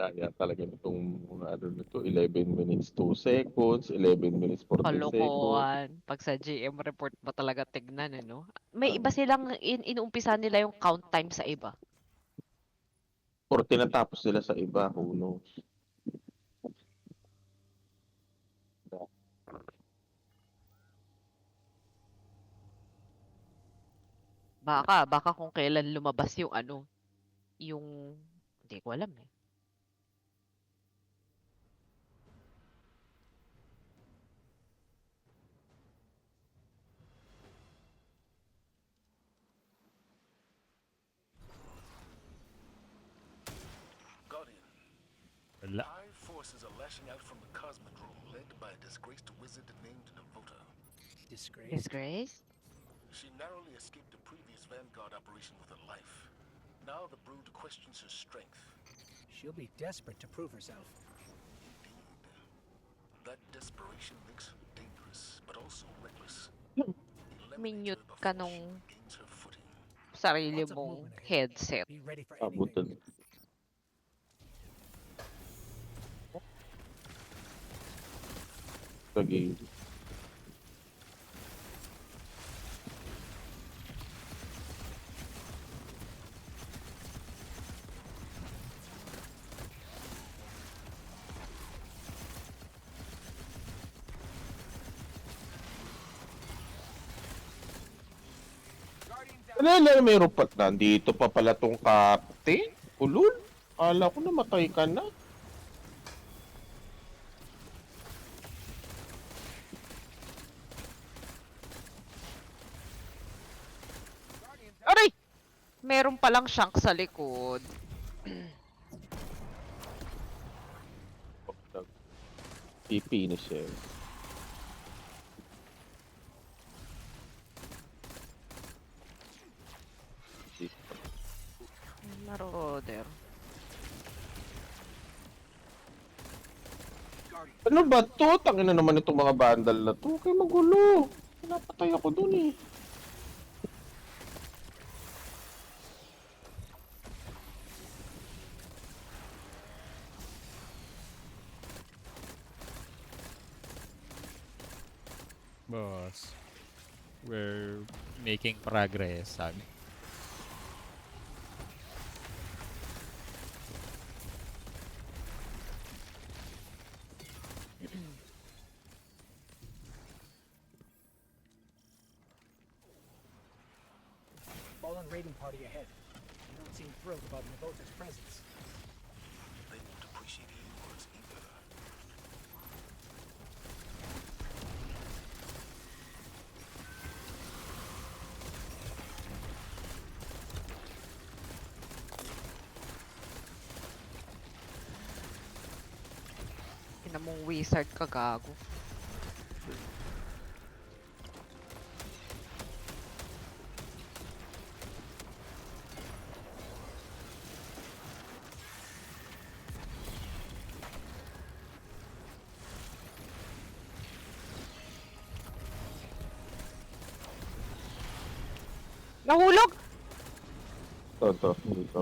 Kaya talaga nitong mga ano nito, 11 minutes 2 seconds, 11 minutes 40 seconds. Kalokohan. 'Pag sa GM report mo talaga tignan, eh, 'no? May iba Um, silang inuumpisa nila yung count time sa iba. or tinatapos nila sa iba, who knows? Baka kung kailan lumabas yung ano, yung hindi ko alam, eh. Guardian, Wala. Hive forces are lashing out from the Cosmodrome, led by a disgraced wizard named Navota. Disgraced? Disgrace? She narrowly escaped a previous Vanguard operation with her life. Now the Brood questions her strength. She'll be desperate to prove herself. Indeed. That desperation makes her dangerous, but also reckless. Eliminate Minute her ka before nung she regains her footing. sarili Lots of mong movement ahead. headset. Be ready for anything. Abutan. Lagi. Ano na meron pa? Nandito pa pala tong captain? Ulul? Kala ko namatay ka na. Aray! Meron palang shank sa likod. Finish eh. Marauder. Ano ba to? Tangin na naman itong mga bandal na to. Kaya magulo. Napatay ako dun eh. Boss. We're making progress, sabi. Fallen raiding party ahead. They don't seem thrilled about Navota's presence. They won't appreciate yours either. Ina mong wizard ka gago. Nahulog! To, dito.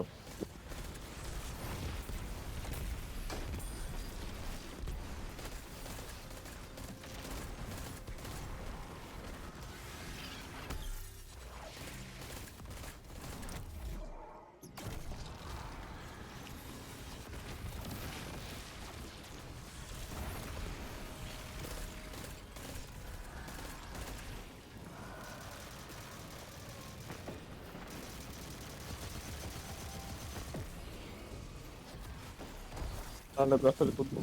Talaga sa likod mo.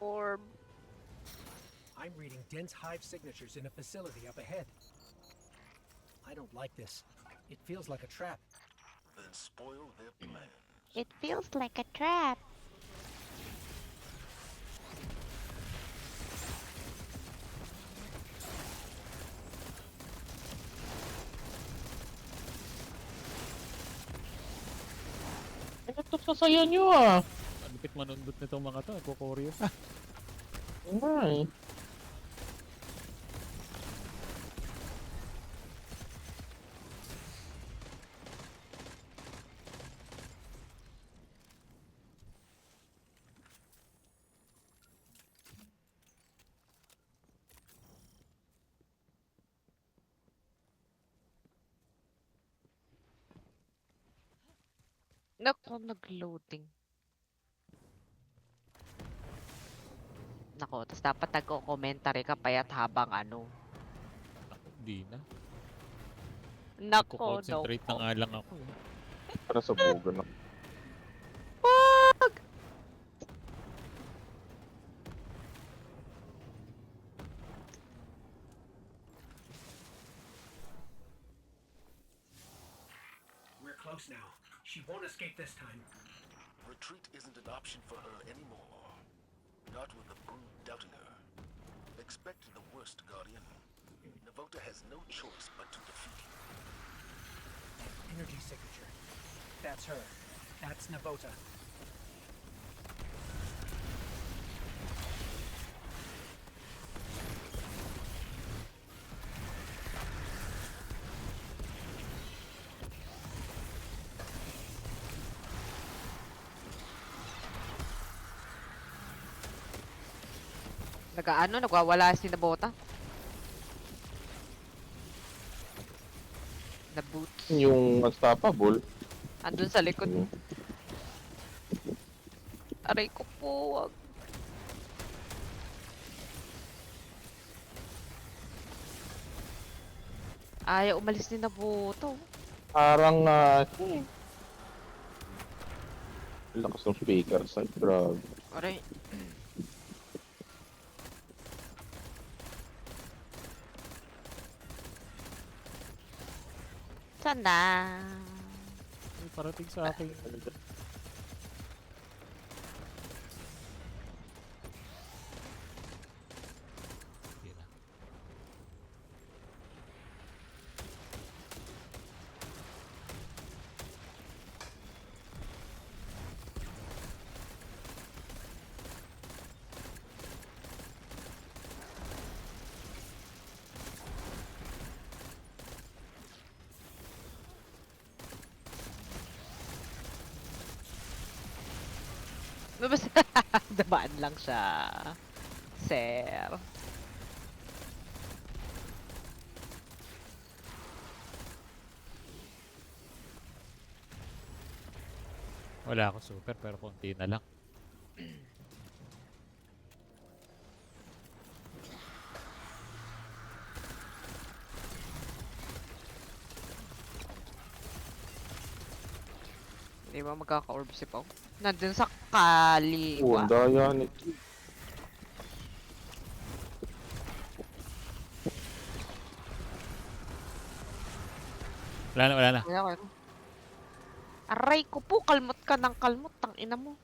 Orb. I'm reading dense hive signatures in a facility up ahead. I don't like this. It feels like a trap. Then spoil their plan. It feels like a trap. Ano to sasaya nyo ah? Malupit manundot nitong mga to. Kukoryo. Yun nga eh. Naku, nag-loading. Nako, tas dapat nagko-commentary ka paya't habang ano. Hindi na. Nako, no. Concentrate na nga lang ako eh. Para sa buga na. Wag! We're close now. She won't escape this time. Retreat isn't an option for her anymore. Not with the brood doubting her. Expect the worst, Guardian. Navota has no choice but to defeat you. Energy signature. That's her. That's Navota. Nagwawala si Nabota. Na boots. Yung unstoppable. Andun sa likod. Hmm. Aray ko po, wag. Ayaw umalis ni Nabota. Parang lakas ng speaker side. Grabe. Aray. Sana. May parating sa akin. Hindi na. Basta dabaan lang siya. Sir. Wala ako super pero konti na lang. Hindi ba magkaka-orb si Pao? Nandun sa Oo, kaliwa. ang daya nito. Wala na, wala na. Kaya ko. Aray ko po, kalmot ka ng kalmot. Tangina mo.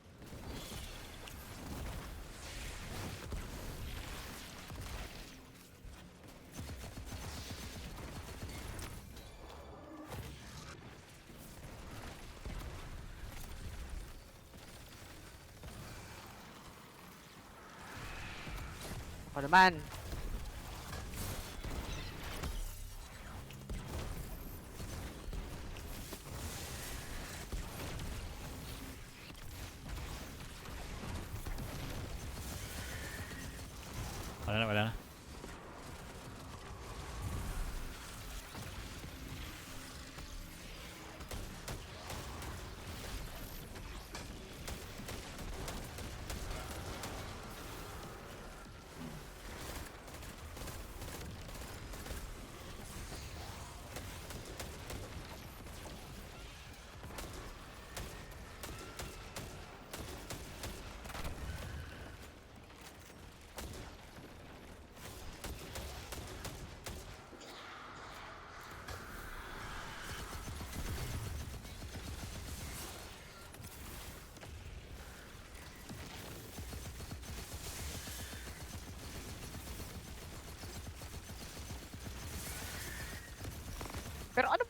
Ako naman. Wala na, wala na.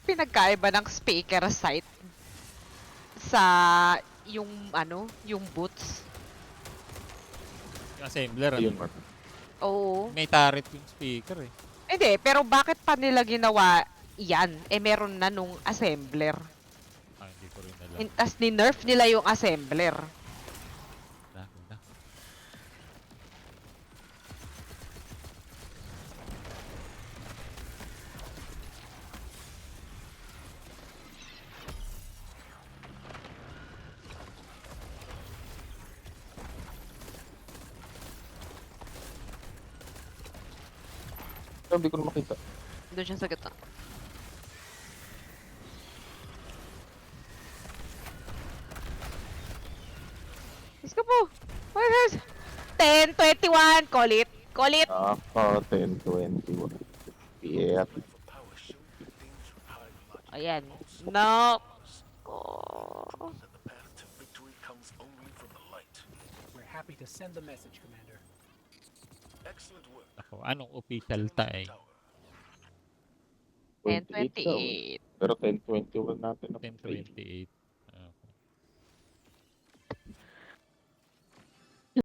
pinagkaiba ng speaker site sa yung yung boots? Yung assembler, Ayun, ano? Mark. Oo. May turret yung speaker eh. Hindi, pero bakit pa nila ginawa yan? Eh, meron na nung assembler. Ah, hindi ko rin alam. Tas ni-nerf nila yung assembler. Wala. Pero hindi ko na makita. Doon siya sa gitna. Let's go po! 10, 21! Call it! Call it! 10, 21. Yeah. For power showed the danger of high logic. Ayan. Also, No! that the path to victory comes only from the light. We're happy to send the message, Commander. Excellent work. Ako, anong official tie? Tower. 28 daw eh. 10, 28. Pero 10, 21 natin. 1028.